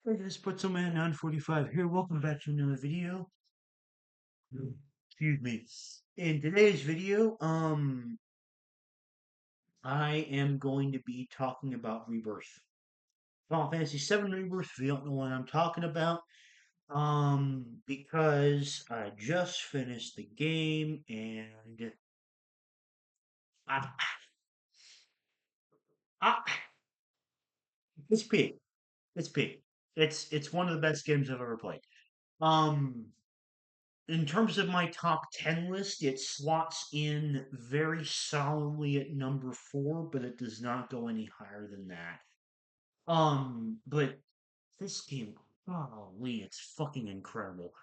Hey guys, Putzelman 945 here. Welcome back to another video. Excuse me. In today's video, I am going to be talking about Rebirth. Final Fantasy VII Rebirth, if you don't know what I'm talking about. Because I just finished the game and I, I it's peak. It's peak. It's one of the best games I've ever played. Um, in terms of my top 10 list, it slots in very solidly at number 4, but it does not go any higher than that. But this game, golly, it's fucking incredible.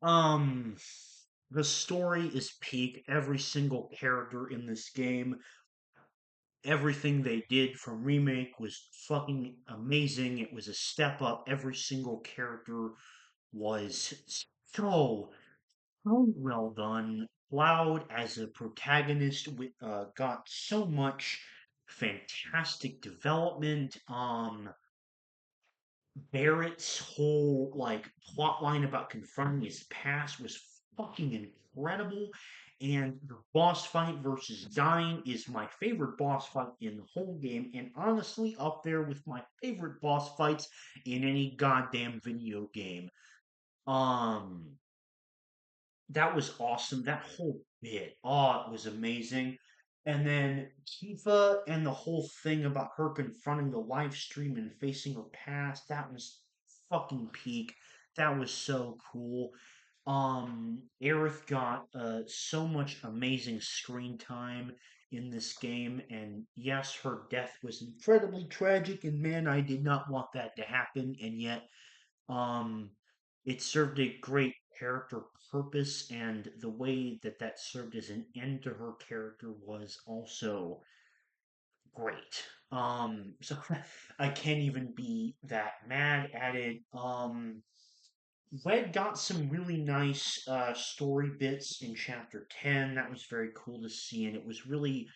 Um, the story is peak. Every single character in this game, everything they did from remake was fucking amazing. It was a step up. Every single character was so well done. Cloud as a protagonist got so much fantastic development. Barrett's whole plot line about confronting his past was fucking incredible. And the boss fight versus Dying is my favorite boss fight in the whole game, and honestly up there with my favorite boss fights in any goddamn video game. Um, that was awesome. That whole bit, oh, it was amazing. And then Tifa and the whole thing about her confronting the live stream and facing her past, that was fucking peak. That was so cool. Aerith got so much amazing screen time in this game, and yes, her death was incredibly tragic, and man, I did not want that to happen, and yet um, it served a great character purpose, and the way that that served as an end to her character was also great. So I can't even be that mad at it. Wed got some really nice story bits in chapter 10. That was very cool to see, and it was really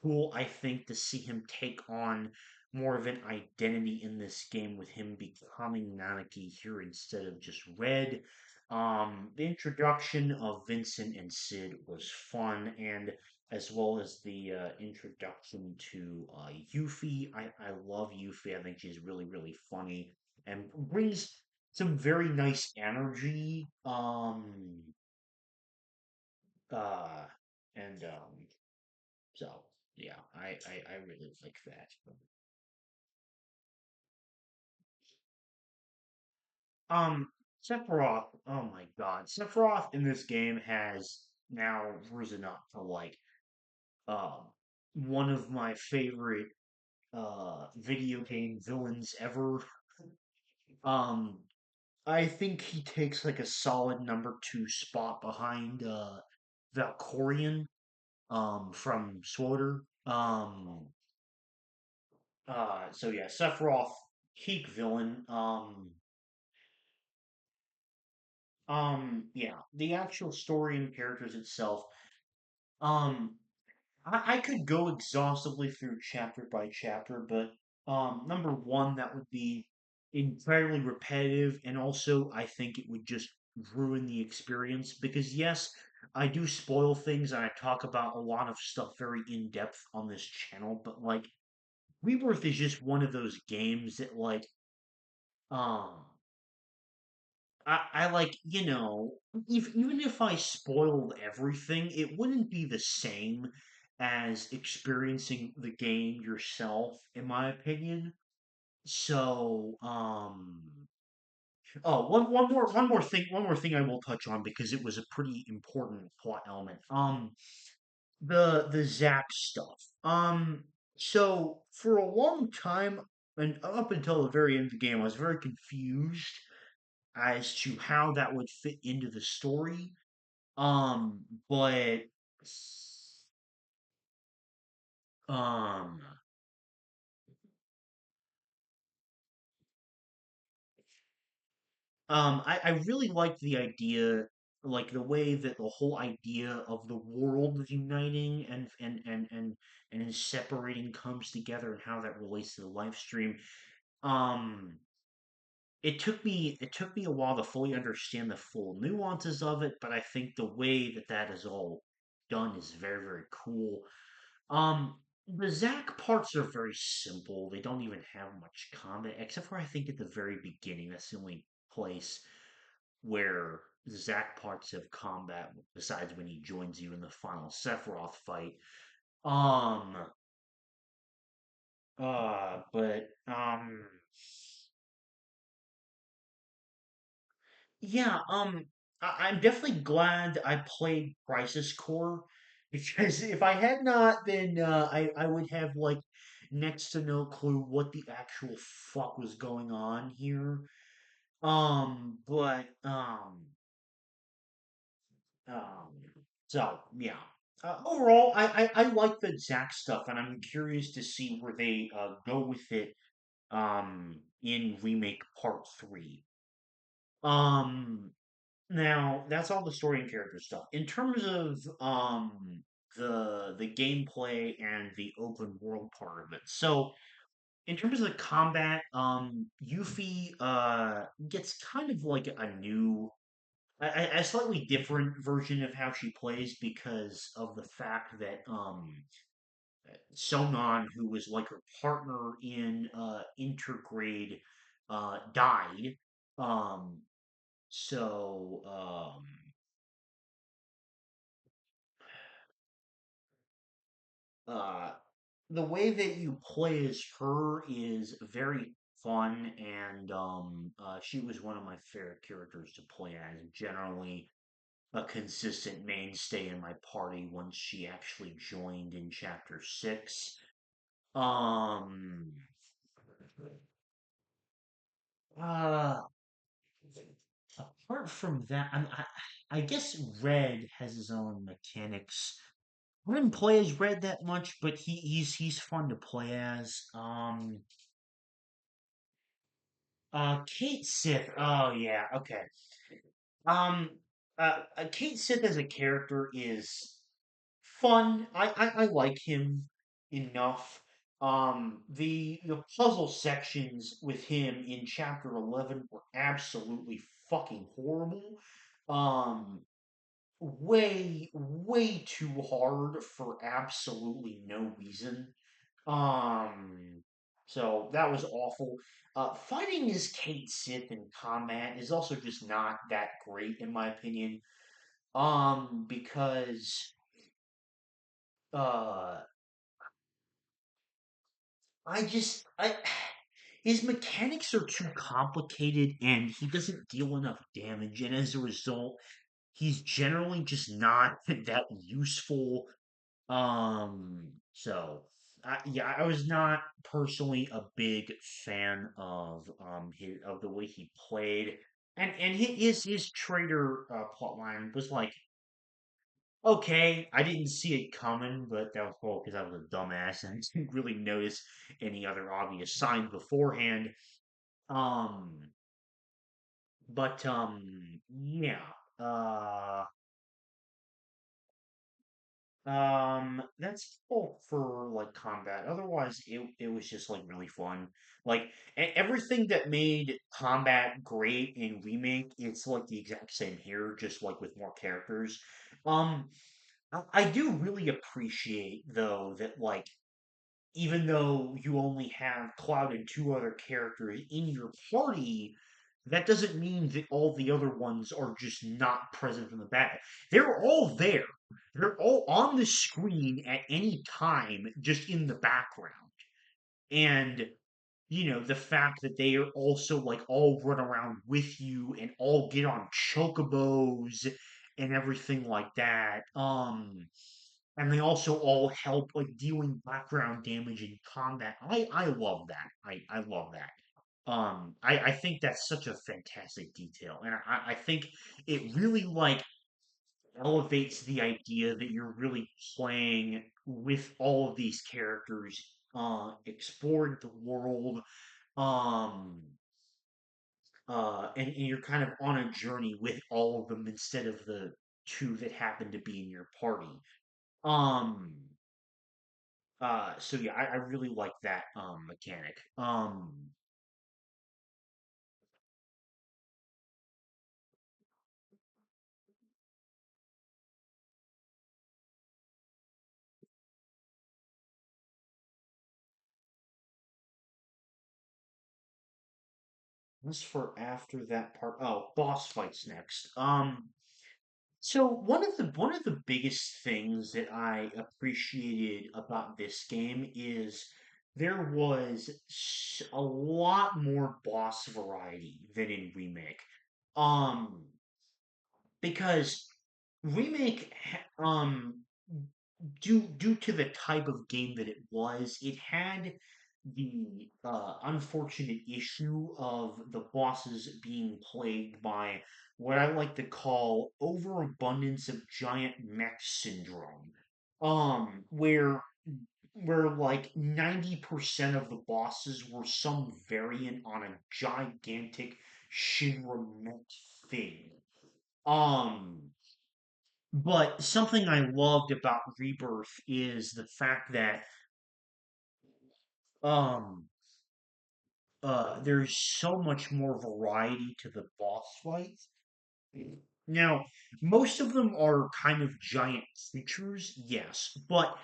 cool, I think, to see him take on more of an identity in this game with him becoming Nanaki here instead of just Red. The introduction of Vincent and Sid was fun, and as well as the introduction to Yuffie. I love Yuffie. I think she's really, really funny and brings some very nice energy. Uh, and so yeah, I really like that. Um, Sephiroth, oh my God, Sephiroth in this game has now risen up to um one of my favorite video game villains ever. Um, I think he takes like a solid number 2 spot behind Valkorion from SWOTR. So yeah, Sephiroth, peak villain. Yeah, the actual story and characters itself. Um, I could go exhaustively through chapter by chapter, but number one, that would be incredibly repetitive, and also I think it would just ruin the experience because yes, I do spoil things and I talk about a lot of stuff very in depth on this channel, but like Rebirth is just one of those games that um I like, even if I spoiled everything, it wouldn't be the same as experiencing the game yourself, in my opinion. So, oh, one more thing I will touch on because it was a pretty important plot element. The Zap stuff. So for a long time, and up until the very end of the game, I was very confused as to how that would fit into the story. But um, I really liked the idea, like the way that the whole idea of the world uniting and separating comes together and how that relates to the live stream. Um, it took me a while to fully understand the full nuances of it, but I think the way that that is all done is very, very cool. Um, the Zack parts are very simple. They don't even have much combat, except for I think at the very beginning. That's the only place where the Zack parts have combat, besides when he joins you in the final Sephiroth fight. Um, but yeah, I'm definitely glad I played Crisis Core because if I had not, then I would have like next to no clue what the actual fuck was going on here. But um, so yeah. Overall, I like the Zack stuff, and I'm curious to see where they go with it in remake part three. Um, Now, that's all the story and character stuff. In terms of the gameplay and the open world part of it. So, in terms of the combat, Yuffie gets kind of like a new a slightly different version of how she plays because of the fact that Sonon, who was like her partner in Intergrade, died. Um, so uh, the way that you play as her is very fun, and she was one of my favorite characters to play as. Generally, a consistent mainstay in my party once she actually joined in Chapter 6. Um, uh, Apart from that, I guess Red has his own mechanics. I wouldn't play as Red that much, but he's fun to play as. Kate Sith. Oh yeah, okay. Um, Kate Sith as a character is fun. I like him enough. The puzzle sections with him in Chapter 11 were absolutely fucking horrible. Um, way too hard for absolutely no reason. Um, so that was awful. Fighting as Kate Sith in combat is also just not that great in my opinion. Because uh, I his mechanics are too complicated and he doesn't deal enough damage, and as a result, he's generally just not that useful. So yeah, I was not personally a big fan of of the way he played, and his traitor plotline was like okay. I didn't see it coming, but that was all because I was a dumbass and didn't really notice any other obvious signs beforehand. Um, but yeah. Uh, that's all for like combat. Otherwise, it was just like really fun. Like everything that made combat great in remake, it's like the exact same here, just like with more characters. Um, I do really appreciate though that like even though you only have Cloud and two other characters in your party, that doesn't mean that all the other ones are just not present in the battle. They're all there. They're all on the screen at any time, just in the background. And the fact that they are also like all run around with you and all get on chocobos and everything like that. And they also all help like dealing background damage in combat. I love that. I love that. I think that's such a fantastic detail, and I think it really like elevates the idea that you're really playing with all of these characters, exploring the world, um, and you're kind of on a journey with all of them instead of the two that happen to be in your party. Um, so yeah, I really like that mechanic. as for after that part, oh, boss fights next. So one of the biggest things that I appreciated about this game is there was a lot more boss variety than in Remake. Um, because Remake, due to the type of game that it was, it had the unfortunate issue of the bosses being plagued by what I like to call overabundance of giant mech syndrome. Where like 90% of the bosses were some variant on a gigantic Shinra mech thing. Um, but something I loved about Rebirth is the fact that um there's so much more variety to the boss fights. Now, most of them are kind of giant creatures, yes, but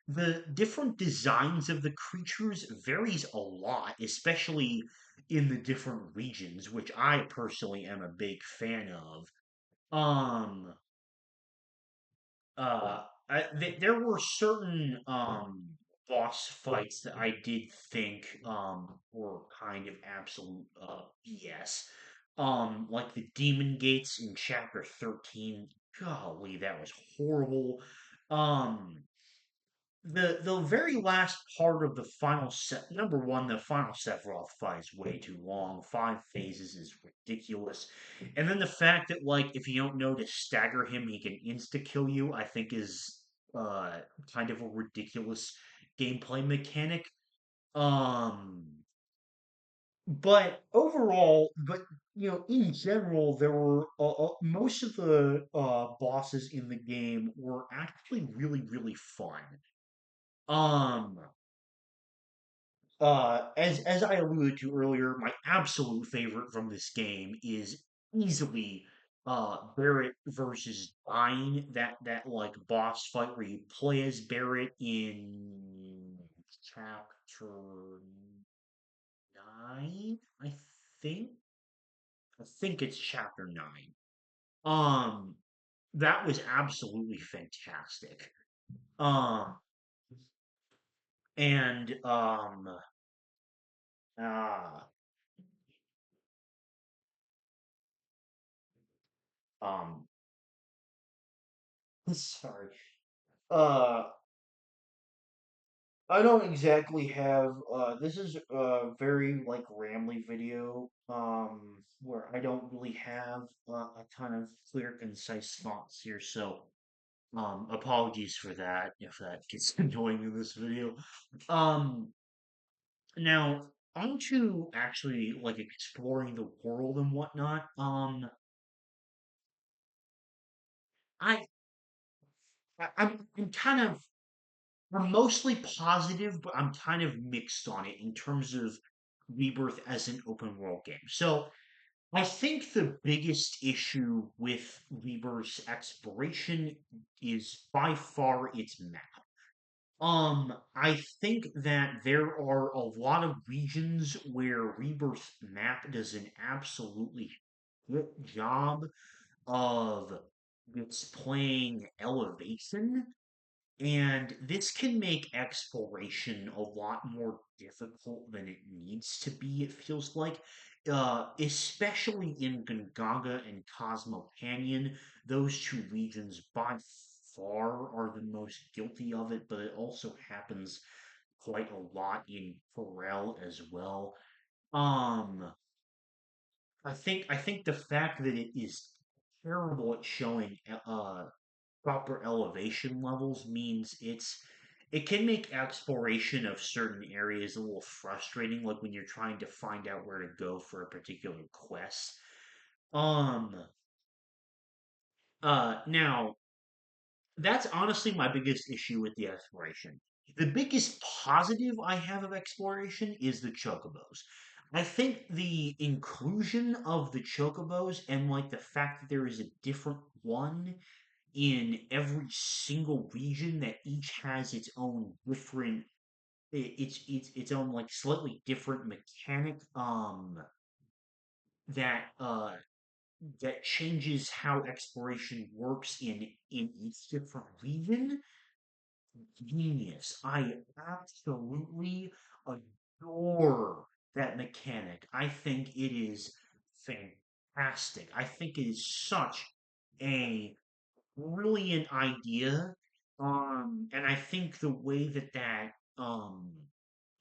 the different designs of the creatures varies a lot, especially in the different regions, which I personally am a big fan of. Um, there were certain boss fights that I did think were kind of absolute BS. Like the demon gates in chapter 13. Golly, that was horrible. Um, the very last part of the final set, number one, the final Sephiroth fight is way too long. 5 phases is ridiculous, and then the fact that like if you don't know to stagger him, he can insta kill you, I think is uh kind of a ridiculous gameplay mechanic. Um, but overall, in general, there were most of the bosses in the game were actually really really fun. Um, as I alluded to earlier, my absolute favorite from this game is easily Barrett versus Dying. That like boss fight where you play as Barrett in chapter 9, think. I think it's chapter 9. Um, that was absolutely fantastic. Um, and uh, um, sorry. Uh, I don't exactly have this is a very like rambly video where I don't really have a ton of clear concise thoughts here, so apologies for that if that gets annoying in this video. Um Now on to actually like exploring the world and whatnot. I, I'm kind of I'm mostly positive, but I'm kind of mixed on it in terms of Rebirth as an open world game. So I think the biggest issue with Rebirth's exploration is by far its map. I think that there are a lot of regions where Rebirth map does an absolutely good job of displaying elevation, and this can make exploration a lot more difficult than it needs to be, it feels like. Especially in Gongaga and Cosmo Canyon, those two regions by far are the most guilty of it, but it also happens quite a lot in Pharrell as well. Um, I think the fact that it is terrible at showing proper elevation levels means it can make exploration of certain areas a little frustrating, like when you're trying to find out where to go for a particular quest. Um, now that's honestly my biggest issue with the exploration. The biggest positive I have of exploration is the chocobos. I think the inclusion of the chocobos and like the fact that there is a different one in every single region that each has its own different its own like slightly different mechanic that changes how exploration works in each different region. Genius. I absolutely adore that mechanic. I think it is fantastic. I think it is such a brilliant idea. And I think the way that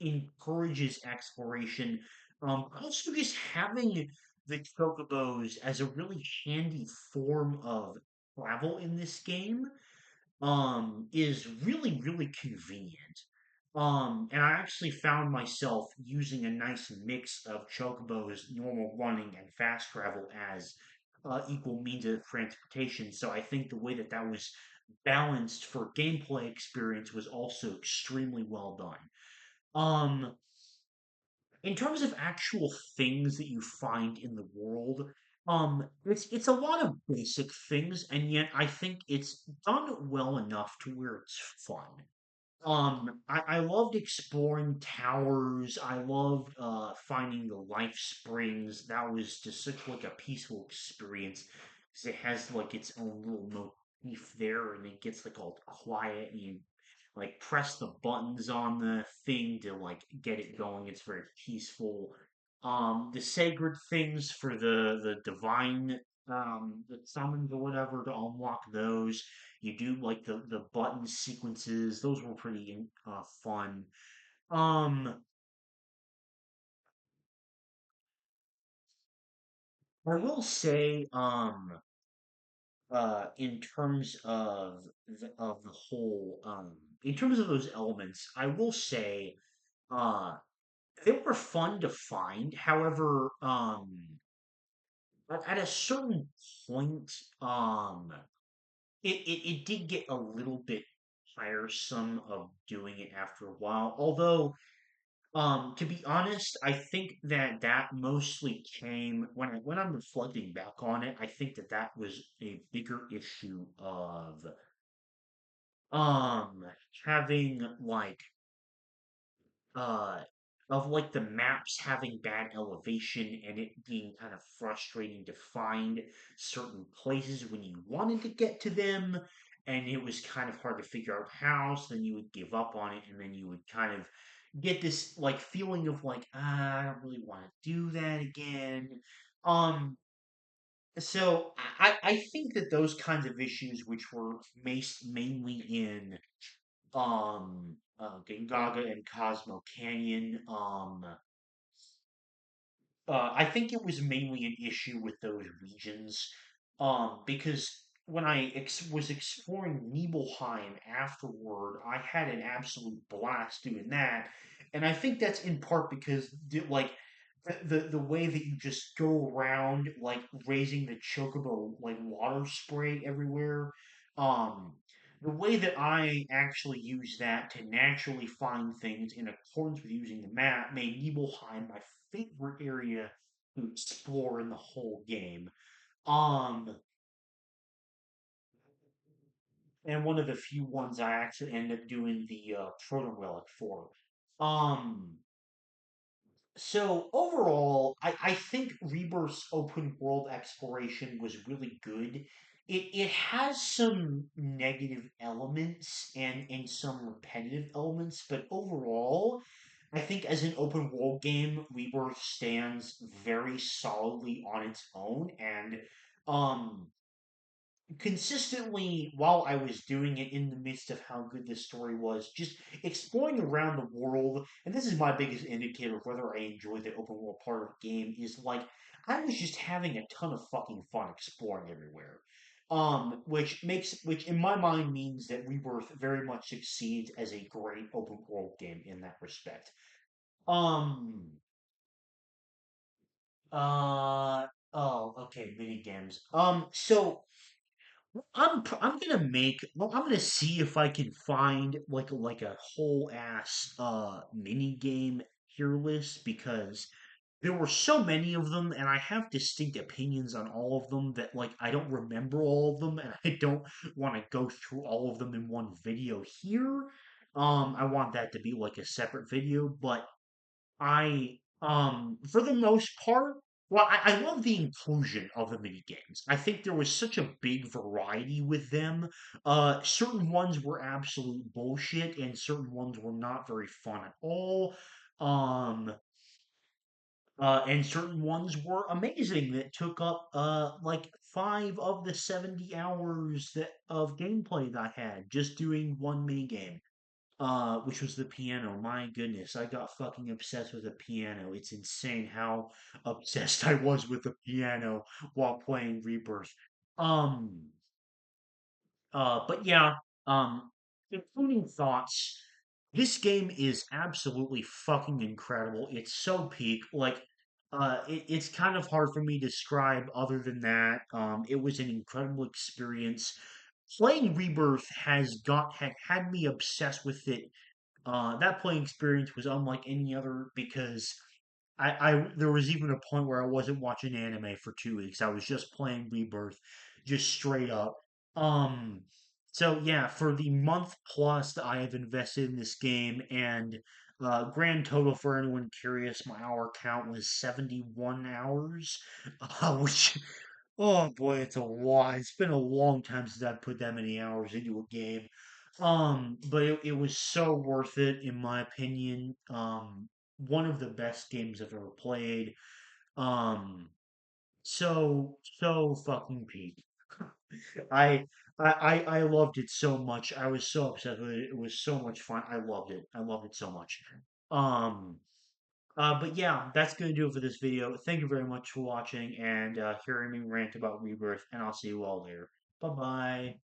encourages exploration, also just having the chocobos as a really handy form of travel in this game, is really, really convenient. And I actually found myself using a nice mix of Chocobo's normal running and fast travel as equal means of transportation. So I think the way that that was balanced for gameplay experience was also extremely well done. Um, in terms of actual things that you find in the world, it's a lot of basic things, and yet I think it's done well enough to where it's fun. I loved exploring towers. I loved finding the life springs. That was just such like a peaceful experience because it has like its own little motif there, and it gets like all quiet, and you like press the buttons on the thing to like get it going. It's very peaceful. The sacred things for the divine the summons or whatever to unlock those. You do like the button sequences; those were pretty fun. Um, I will say, in terms of the whole, in terms of those elements, I will say, uh, they were fun to find. However, at a certain point, it did get a little bit tiresome of doing it after a while. Although, to be honest, I think that that mostly came when I'm reflecting back on it. I think that that was a bigger issue of um having uh like the maps having bad elevation and it being kind of frustrating to find certain places when you wanted to get to them, and it was kind of hard to figure out how, so then you would give up on it, and then you would kind of get this like feeling of like, I don't really want to do that again. um so I think that those kinds of issues, which were mainly in Gingaga and Cosmo Canyon. I think it was mainly an issue with those regions, because when I was exploring Nibelheim afterward, I had an absolute blast doing that, and I think that's in part because like the way that you just go around like raising the chocobo like water spray everywhere, um, the way that I actually use that to naturally find things in accordance with using the map made Nibelheim my favorite area to explore in the whole game. Um, and one of the few ones I actually ended up doing the proto relic for. Um, so overall, I think Rebirth's open world exploration was really good. It has some negative elements and some repetitive elements, but overall, I think as an open world game, Rebirth stands very solidly on its own, and um consistently while I was doing it in the midst of how good this story was, just exploring around the world, and this is my biggest indicator of whether I enjoy the open world part of the game, is like I was just having a ton of fucking fun exploring everywhere. Which in my mind means that Rebirth very much succeeds as a great open world game in that respect. Um okay, mini games. I'm gonna I'm gonna see if I can find like a whole ass mini game tier list, because there were so many of them and I have distinct opinions on all of them that like I don't remember all of them, and I don't want to go through all of them in one video here. I want that to be like a separate video, but I for the most part. Well, I love the inclusion of the mini games. I think there was such a big variety with them. Certain ones were absolute bullshit, and certain ones were not very fun at all. Um, and certain ones were amazing that took up like 5 of the 70 hours of gameplay that I had just doing one mini game. Which was the piano. My goodness, I got fucking obsessed with the piano. It's insane how obsessed I was with the piano while playing Rebirth. Um, but yeah, including thoughts, this game is absolutely fucking incredible. It's so peak. Like, it's kind of hard for me to describe other than that. It was an incredible experience. Playing Rebirth had me obsessed with it. That playing experience was unlike any other because I there was even a point where I wasn't watching anime for 2 weeks. I was just playing Rebirth, just straight up. Um, so yeah, for the month plus that I have invested in this game, and grand total for anyone curious, my hour count was 71 hours, which oh boy, it's a lot. It's been a long time since I've put that many hours into a game. But it was so worth it in my opinion. One of the best games I've ever played. Um, so fucking peak. I I loved it so much. I was so obsessed with it. It was so much fun. I loved it. I loved it so much. Um, but yeah, that's gonna do it for this video. Thank you very much for watching and hearing me rant about Rebirth, and I'll see you all later. Bye bye.